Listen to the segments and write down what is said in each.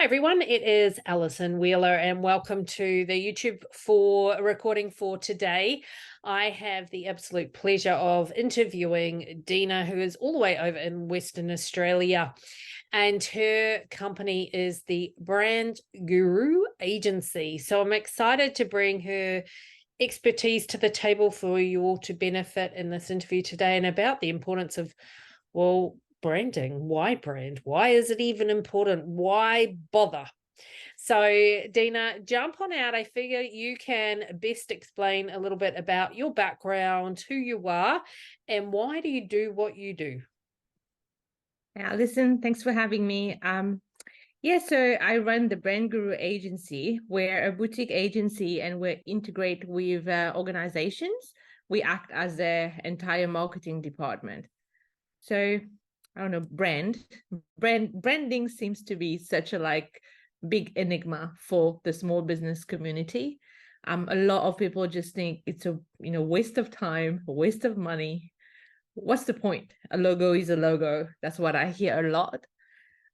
Hi everyone, it is Alison Wheeler and welcome to the YouTube for recording for today. I have the absolute pleasure of interviewing Deena, who is all the way over in Western Australia, and her company is the Brand Guru Agency. So I'm excited to bring her expertise to the table for you all to benefit in this interview today, and about the importance of, well, branding. Why brand? Why is it even important? Why bother? So, Deena, jump on out. I figure you can best explain a little bit about your background, who you are, and why do you do what you do? Alison, thanks for having me. So I run the Brand Guru Agency. We're a boutique agency and we integrate with organizations. We act as their entire marketing department. So I don't know, branding seems to be such a big enigma for the small business community. A lot of people just think it's a waste of time, a waste of money. What's the point? A logo is a logo. That's what I hear a lot.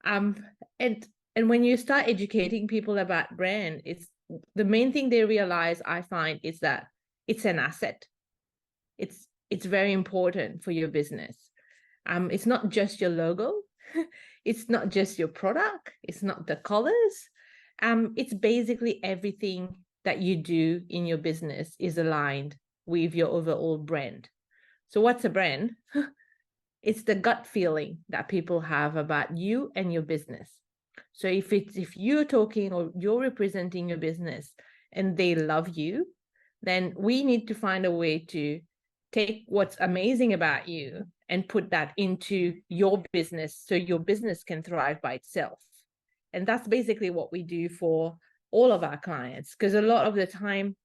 Um, and when you start educating people about brand, it's the main thing they realize, I find, is that it's an asset. It's very important for your business. It's not just your logo, it's not just your product, it's not the colors. It's basically everything that you do in your business is aligned with your overall brand. So what's a brand? It's the gut feeling that people have about you and your business. So if you're talking or you're representing your business and they love you, then we need to find a way to take what's amazing about you and put that into your business so your business can thrive by itself. And that's basically what we do for all of our clients, because a lot of the time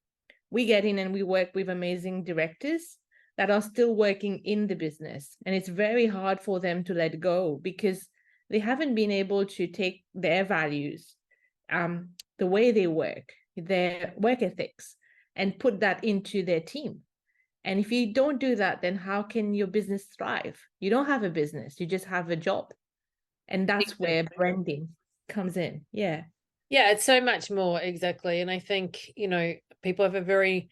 we get in and we work with amazing directors that are still working in the business. And it's very hard for them to let go because they haven't been able to take their values, the way they work, their work ethics, and put that into their team. And if you don't do that, then how can your business thrive? You don't have a business, you just have a job. And that's where branding comes in. Yeah. Yeah, it's so much more, exactly. And I think, people have a very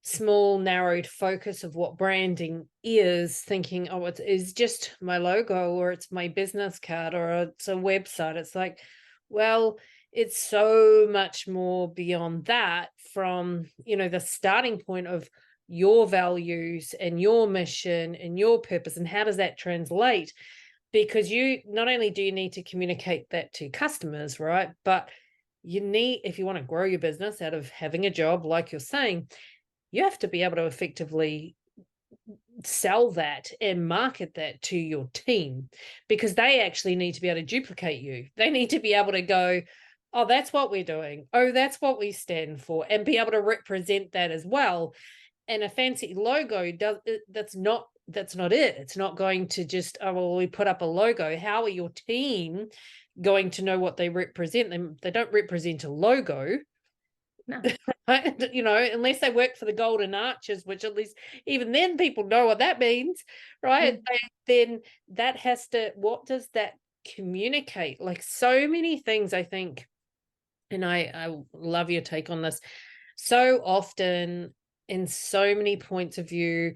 small, narrowed focus of what branding is, thinking, oh, it is just my logo or it's my business card or it's a website. It's like, well, it's so much more beyond that, from, the starting point of your values and your mission and your purpose, and how does that translate? Because you not only do you need to communicate that to customers, right, but you need, if you want to grow your business out of having a job, like you're saying, you have to be able to effectively sell that and market that to your team, because they actually need to be able to duplicate you. They need to be able to go, oh, that's what we're doing. Oh, that's what we stand for, and be able to represent that as well. And a fancy logo that's not it. It's not going to just, oh, well, we put up a logo. How are your team going to know what they represent? They don't represent a logo. No. Unless they work for the Golden Arches, which at least even then people know what that means, right? Then that has to, what does that communicate? Like so many things, I think, and I love your take on this. So often, in so many points of view,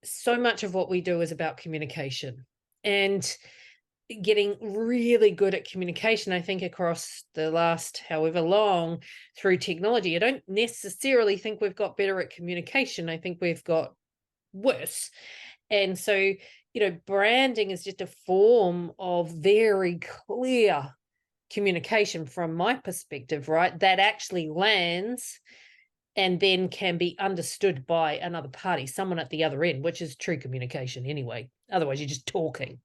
so much of what we do is about communication and getting really good at communication. I think across the last however long through technology, I don't necessarily think we've got better at communication. I think we've got worse. And so, branding is just a form of very clear communication from my perspective, right? That actually lands and then can be understood by another party, someone at the other end, which is true communication anyway. Otherwise, you're just talking.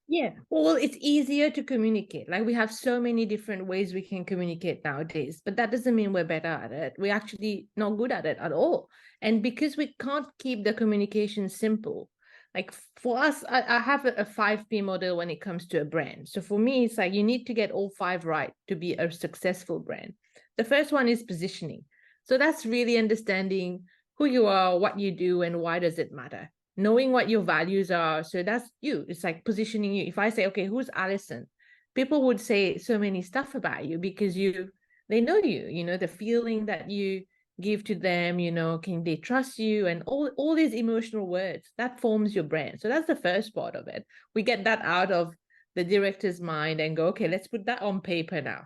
Yeah. Well, it's easier to communicate. Like we have so many different ways we can communicate nowadays, but that doesn't mean we're better at it. We're actually not good at it at all. And because we can't keep the communication simple, like for us, I have a 5P model when it comes to a brand. So for me, it's like you need to get all 5 right to be a successful brand. The first one is positioning. So that's really understanding who you are, what you do, and why does it matter. Knowing what your values are. So that's you. It's like positioning you. If I say, okay, who's Alison? people would say so many stuff about you because they know you know, the feeling that you give to them, you know, can they trust you, and all these emotional words that forms your brand. So that's the first part of it. We get that out of the director's mind and go, okay, let's put that on paper now.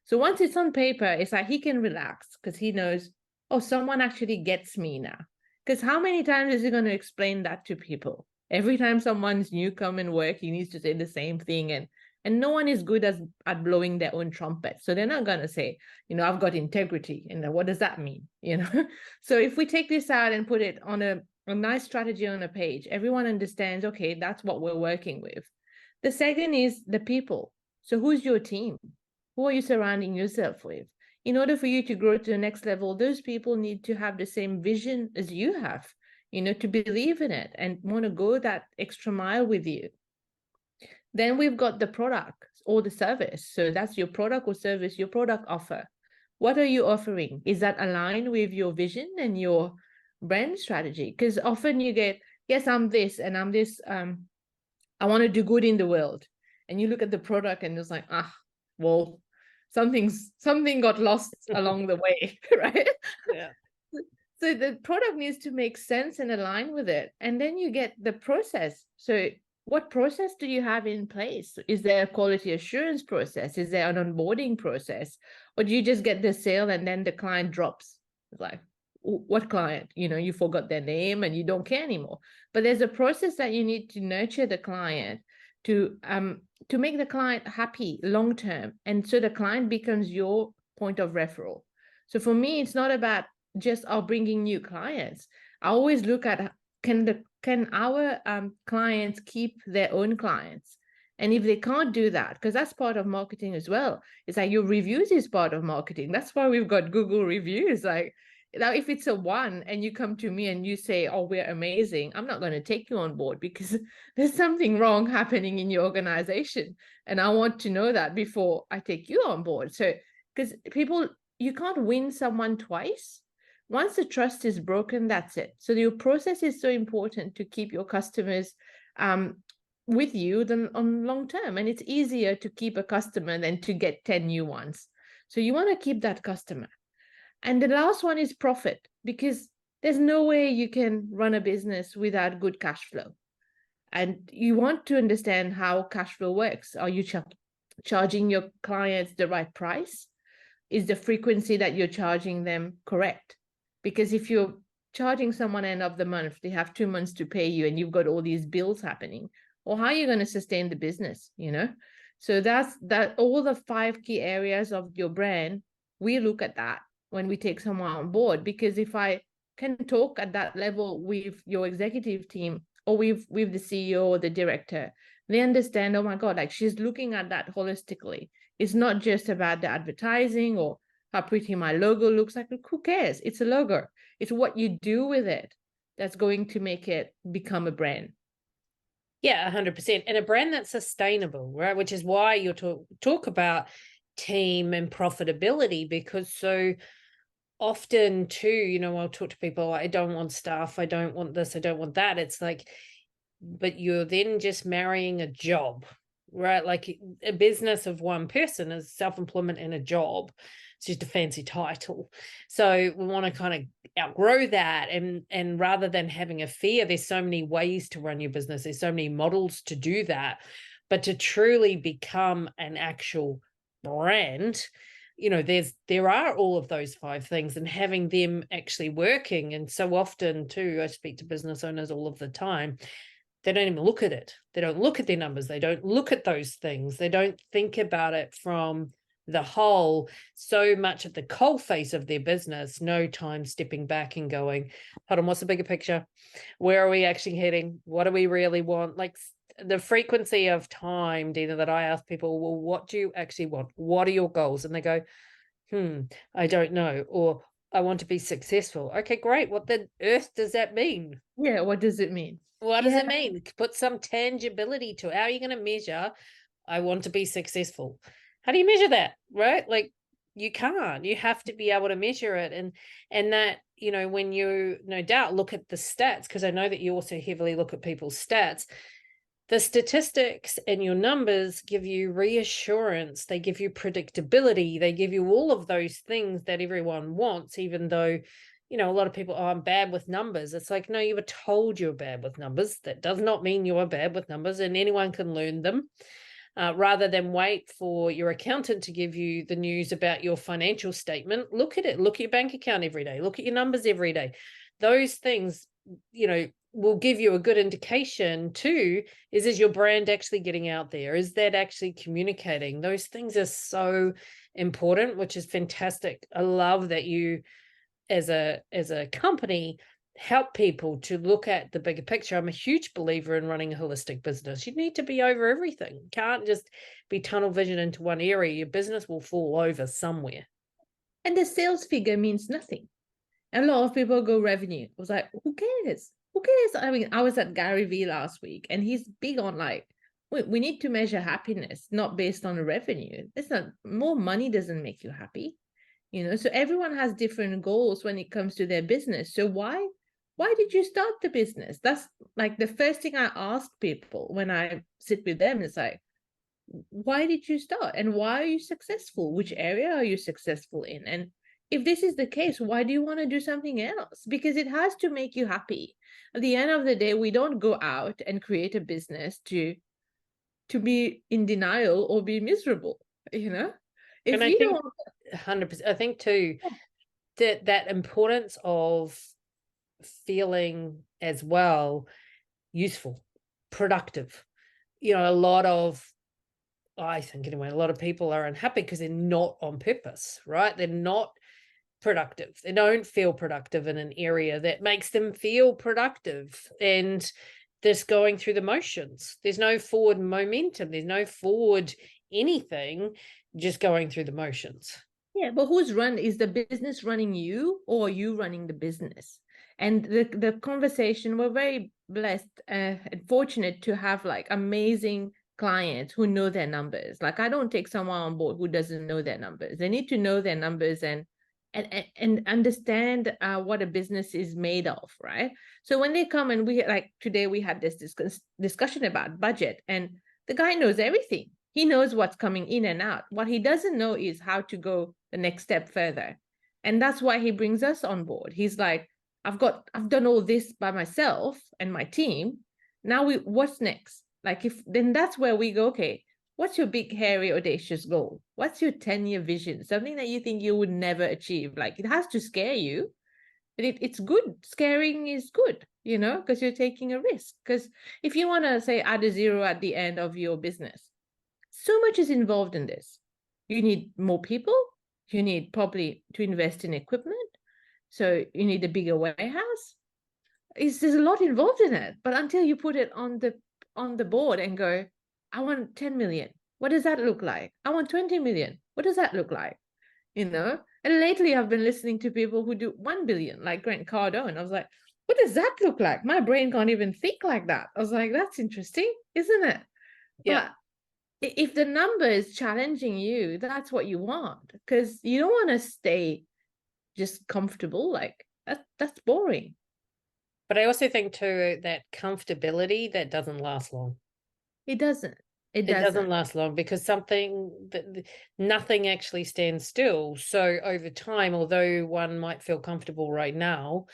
So once it's on paper, it's like he can relax because he knows, oh, someone actually gets me now. Because how many times is he going to explain that to people? Every time someone's new come and work, he needs to say the same thing, and no one is good at blowing their own trumpet. So they're not going to say, you know, I've got integrity. And what does that mean? You know, so if we take this out and put it on a nice strategy on a page, everyone understands, okay, that's what we're working with. The second is the people. So who's your team? Who are you surrounding yourself with? In order for you to grow to the next level, those people need to have the same vision as you have, you know, to believe in it and want to go that extra mile with you. Then we've got the product or the service. So that's your product or service, your product offer. What are you offering? Is that aligned with your vision and your brand strategy? Because often you get, yes, I'm this and I'm this. I want to do good in the world. And you look at the product and it's like, well, something got lost along the way, right? Yeah. So the product needs to make sense and align with it. And then you get the process. So what process do you have in place? Is there a quality assurance process? Is there an onboarding process? Or do you just get the sale and then the client drops? It's like, what client? You know, you forgot their name and you don't care anymore. But there's a process that you need to nurture the client to make the client happy long term. And so the client becomes your point of referral. So for me, it's not about just bringing new clients. I always look at can our clients keep their own clients, and if they can't do that, because that's part of marketing as well. It's like your reviews is part of marketing. That's why we've got Google reviews. Like now, if it's a 1 and you come to me and you say, "Oh, we're amazing," I'm not going to take you on board because there's something wrong happening in your organization, and I want to know that before I take you on board. So because people, you can't win someone twice. Once the trust is broken, that's it. So your process is so important to keep your customers with you than on long term. And it's easier to keep a customer than to get 10 new ones. So you want to keep that customer. And the last one is profit, because there's no way you can run a business without good cash flow. And you want to understand how cash flow works. Are you charging your clients the right price? Is the frequency that you're charging them correct? Because if you're charging someone end of the month, they have 2 months to pay you and you've got all these bills happening, or how are you going to sustain the business, you know? So that's all the 5 key areas of your brand. We look at that when we take someone on board, because if I can talk at that level with your executive team or with the CEO or the director, they understand, oh my God, like she's looking at that holistically. It's not just about the advertising or how pretty my logo looks like. Who cares? It's a logo. It's what you do with it that's going to make it become a brand. Yeah, 100%. And a brand that's sustainable, right? Which is why you talk about team and profitability, because so often too, you know, I'll talk to people, I don't want staff, I don't want this, I don't want that. It's like, but you're then just marrying a job, right? Like a business of one person is self-employment and a job. It's just a fancy title. So we want to kind of outgrow that, and rather than having a fear, there's so many ways to run your business, there's so many models to do that, but to truly become an actual brand, you know, there are all of those 5 things, and having them actually working. And so often too, I speak to business owners all of the time, they don't even look at it. They don't look at their numbers. They don't look at those things. They don't think about it from the whole, so much at the coal face of their business, no time stepping back and going, hold on, what's the bigger picture? Where are we actually heading? What do we really want? Like the frequency of time, Deena, that I ask people, well, what do you actually want? What are your goals? And they go, I don't know. Or I want to be successful. Okay, great. What the earth does that mean? Yeah, what does it mean? What does it mean? Put some tangibility to it. How are you going to measure, I want to be successful? How do you measure that, right? Like you can't. You have to be able to measure it. And that, you know, when you no doubt look at the stats, because I know that you also heavily look at people's stats, The statistics and your numbers give you reassurance. They give you predictability. They give you all of those things that everyone wants, even though, a lot of people, oh, I'm bad with numbers. It's like, no, you were told you're bad with numbers. That does not mean you are bad with numbers, and anyone can learn them. Rather than wait for your accountant to give you the news about your financial statement, look at it. Look at your bank account every day. Look at your numbers every day. Those things, will give you a good indication too. Is your brand actually getting out there? Is that actually communicating? Those things are so important, which is fantastic. I love that you, as a company, help people to look at the bigger picture. I'm a huge believer in running a holistic business. You need to be over everything. You can't just be tunnel vision into one area. Your business will fall over somewhere. And the sales figure means nothing. A lot of people go revenue. I was like, who cares? Who cares? I mean, I was at Gary Vee last week, and he's big on like, we need to measure happiness, not based on revenue. It's not, more money doesn't make you happy, so everyone has different goals when it comes to their business. So why did you start the business? That's like the first thing I ask people when I sit with them. It's like, why did you start, and why are you successful? Which area are you successful in? And if this is the case, why do you want to do something else? Because it has to make you happy. At the end of the day, we don't go out and create a business to be in denial or be miserable, if And I you think don't 100%, I think too, that importance of feeling as well useful, productive. A lot of, I think anyway, a lot of people are unhappy because they're not on purpose, right? They're not productive. They don't feel productive in an area that makes them feel productive, and just going through the motions. There's no forward momentum. There's no forward anything, just going through the motions. Yeah, but is the business running you, or are you running the business? And the conversation, we're very blessed and fortunate to have like amazing clients who know their numbers. Like, I don't take someone on board who doesn't know their numbers. They need to know their numbers and understand what a business is made of, right? So when they come, and we, like today, we had this discussion about budget, and the guy knows everything. He knows what's coming in and out. What he doesn't know is how to go the next step further. And that's why he brings us on board. He's like, I've done all this by myself and my team. Now what's next? Like, then that's where we go, okay, what's your big, hairy, audacious goal? What's your 10-year vision? Something that you think you would never achieve. Like, it has to scare you, but it's good. Scaring is good, because you're taking a risk. Because if you want to say add a zero at the end of your business, so much is involved in this. You need more people. You need probably to invest in equipment. So you need a bigger warehouse. There's a lot involved in it. But until you put it on the board and go, I want 10 million. What does that look like? I want 20 million. What does that look like? And lately I've been listening to people who do 1 billion, like Grant Cardone. I was like, what does that look like? My brain can't even think like that. I was like, that's interesting, isn't it? Yeah. But if the number is challenging you, that's what you want, because you don't want to stay just comfortable. Like, that's boring. But I also think too that comfortability, that doesn't last long. It doesn't. It doesn't last long, because nothing actually stands still. So over time, although one might feel comfortable right now,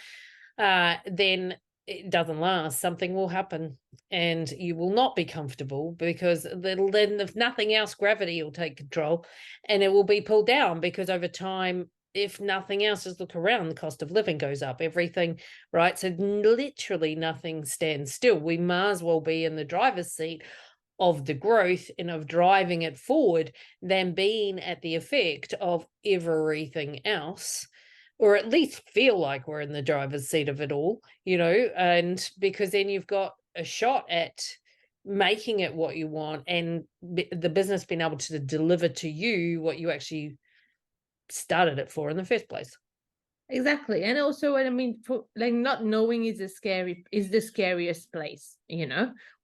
then it doesn't last. Something will happen and you will not be comfortable, because then if nothing else, gravity will take control and it will be pulled down, because over time, if nothing else, just look around, the cost of living goes up, everything, right? So literally nothing stands still. We might as well be in the driver's seat of the growth and of driving it forward than being at the effect of everything else, or at least feel like we're in the driver's seat of it all, and because then you've got a shot at making it what you want, and the business being able to deliver to you what you actually started it for in the first place. Exactly. And also, what I mean, for, like, not knowing is the scariest place,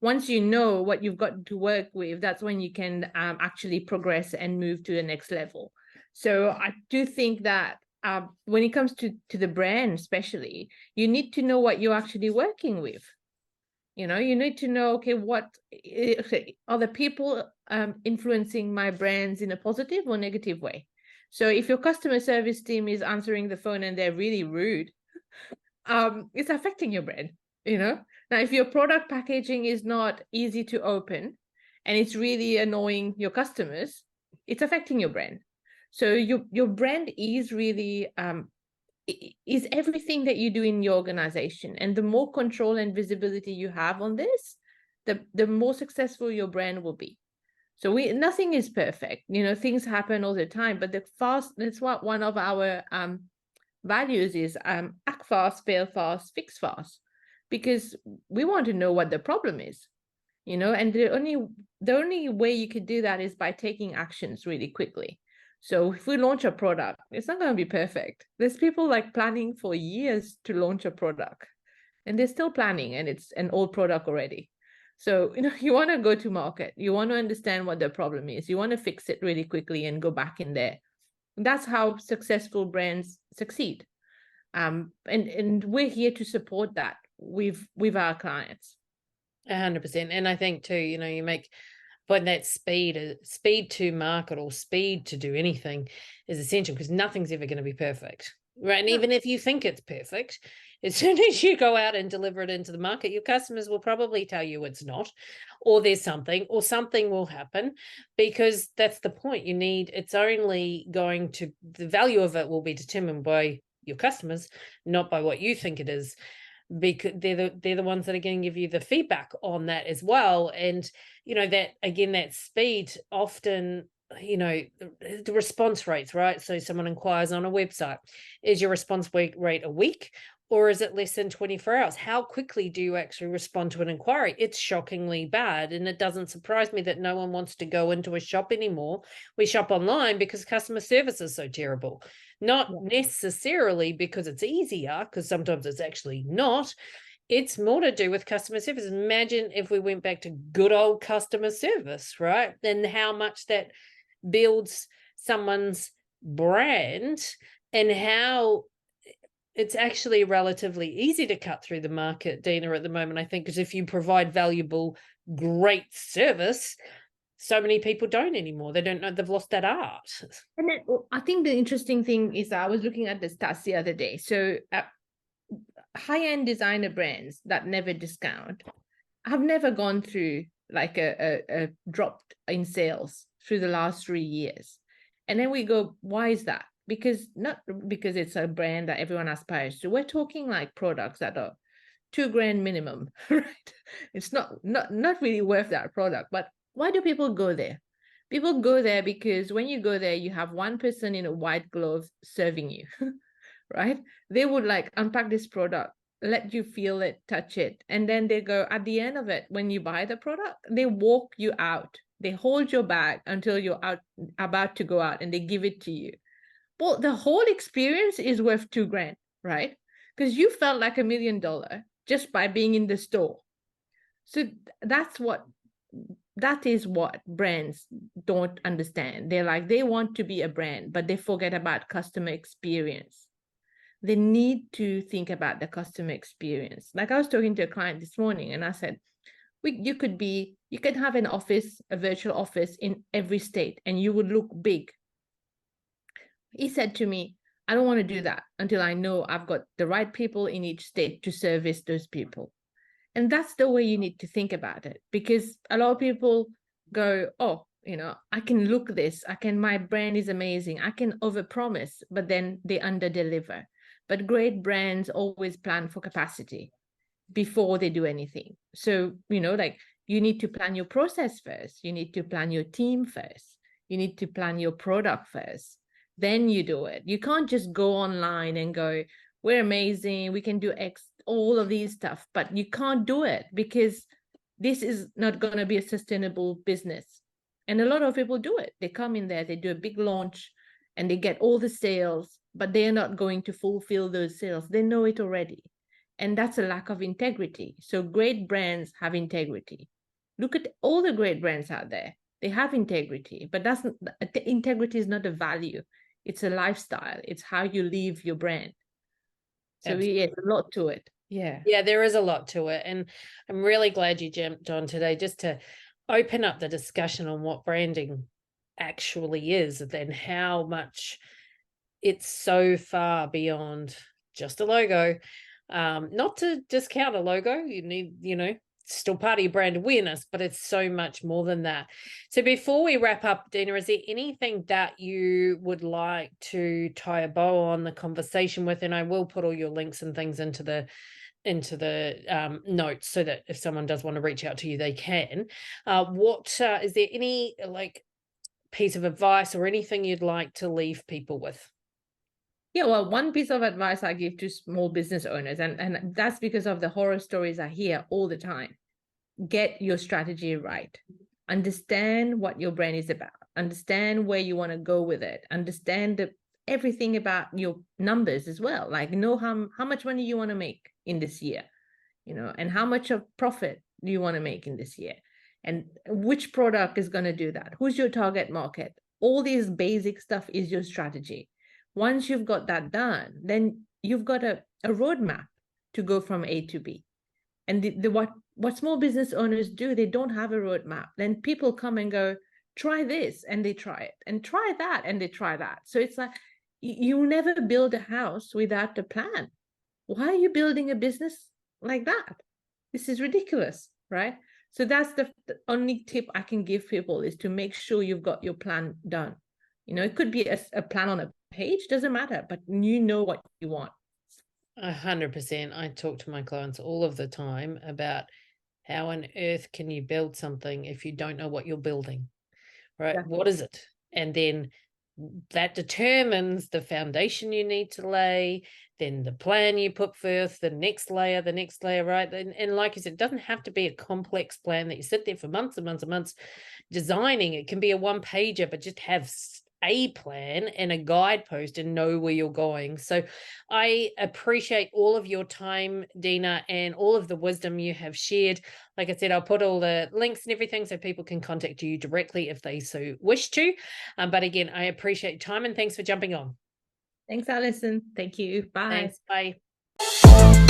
once you know what you've got to work with, that's when you can actually progress and move to the next level. So I do think that when it comes to the brand, especially, you need to know what you're actually working with. You need to know, okay, what are the people influencing my brands in a positive or negative way? So if your customer service team is answering the phone and they're really rude, it's affecting your brand, Now, if your product packaging is not easy to open and it's really annoying your customers, it's affecting your brand. So your brand is really is everything that you do in your organization. And the more control and visibility you have on this, the more successful your brand will be. So nothing is perfect, things happen all the time, but that's what one of our values is, act fast, fail fast, fix fast, because we want to know what the problem is, and the only way you could do that is by taking actions really quickly. So if we launch a product, it's not going to be perfect. There's people like planning for years to launch a product, and they're still planning, and it's an old product already. So, you want to go to market, you want to understand what the problem is, you want to fix it really quickly and go back in there. That's how successful brands succeed. And we're here to support that with our clients. 100%. And I think too, you make but that speed to market or speed to do anything is essential, because nothing's ever going to be perfect, right? And No. even if you think it's perfect, as soon as you go out and deliver it into the market, your customers will probably tell you it's not, or there's something, or something will happen, because that's the point. It's only the value of it will be determined by your customers, not by what you think it is, because they're the ones that are going to give you the feedback on that as well. And that, again, that speed often, the response rates, right? So someone inquires on a website, is your response rate a week, or is it less than 24 hours? How quickly do you actually respond to an inquiry? It's shockingly bad. And it doesn't surprise me that no one wants to go into a shop anymore. We shop online because customer service is so terrible. Not necessarily because it's easier, because sometimes it's actually not. It's more to do with customer service. Imagine if we went back to good old customer service, right? Then how much that builds someone's brand, and how it's actually relatively easy to cut through the market, Deena, at the moment, I think, because if you provide valuable, great service, so many people don't anymore. They don't know, they've lost that art. And then, I think the interesting thing is, I was looking at the stats the other day. So high-end designer brands that never discount have never gone through like a drop in sales through the last 3 years. And then we go, why is that? Not because it's a brand that everyone aspires to. We're talking like products that are $2,000 minimum, right? It's not really worth that product. But why do people go there? People go there because when you go there, you have one person in a white glove serving you, right? They would like unpack this product, let you feel it, touch it, and then they go, at the end of it, when you buy the product, they walk you out. They hold your bag until you're about to go out, and they give it to you. Well, the whole experience is worth $2,000, right? Because you felt like $1 million just by being in the store. So that is what brands don't understand. They want to be a brand, but they forget about customer experience. They need to think about the customer experience. Like, I was talking to a client this morning, and I said, you could have an office, a virtual office in every state, and you would look big. He said to me, I don't want to do that until I know I've got the right people in each state to service those people. And that's the way you need to think about it, because a lot of people go, oh, I can look this, my brand is amazing, I can overpromise, but then they underdeliver. But great brands always plan for capacity before they do anything. So, you need to plan your process first. You need to plan your team first. You need to plan your product first. Then you do it. You can't just go online and go, we're amazing, we can do all of these stuff, but you can't do it because this is not going to be a sustainable business. And a lot of people do it. They come in there, they do a big launch, and they get all the sales, but they're not going to fulfill those sales. They know it already. And that's a lack of integrity. So great brands have integrity. Look at all the great brands out there. They have integrity, but integrity is not a value. It's a lifestyle. It's how you live your brand. So yeah, it's a lot to it. Yeah, there is a lot to it. And I'm really glad you jumped on today just to open up the discussion on what branding actually is and how much it's so far beyond just a logo. Not to discount a logo, you need, still part of your brand awareness, but it's so much more than that. So before we wrap up, Deena, is there anything that you would like to tie a bow on the conversation with? And I will put all your links and things into the notes so that if someone does want to reach out to you, they can. What is there any piece of advice or anything you'd like to leave people with? Yeah, well, one piece of advice I give to small business owners, and that's because of the horror stories I hear all the time. Get your strategy right. Understand what your brand is about. Understand where you want to go with it. Understand everything about your numbers as well. Like know how much money you want to make in this year, and how much of profit do you want to make in this year, and which product is going to do that. Who's your target market? All these basic stuff is your strategy. Once you've got that done, then you've got a roadmap to go from A to B. And what small business owners do, they don't have a roadmap. Then people come and go, try this, and they try it, and try that, and they try that. So it's like you never build a house without a plan. Why are you building a business like that? This is ridiculous, right? So that's the only tip I can give people, is to make sure you've got your plan done. It could be a plan on a page, doesn't matter, but you know what you want. 100%. I talk to my clients all of the time about how on earth can you build something if you don't know what you're building, right? Yeah. What is it? And then that determines the foundation you need to lay, then the plan you put first, the next layer, right? And like you said, it doesn't have to be a complex plan that you sit there for months and months and months designing. It can be a one-pager, but just have a plan and a guidepost and know where you're going. So I appreciate all of your time, Deena, and all of the wisdom you have shared. Like I said, I'll put all the links and everything so people can contact you directly if they so wish to. But again, I appreciate your time and thanks for jumping on. Thanks, Alison. Thank you. Bye. Thanks. Bye.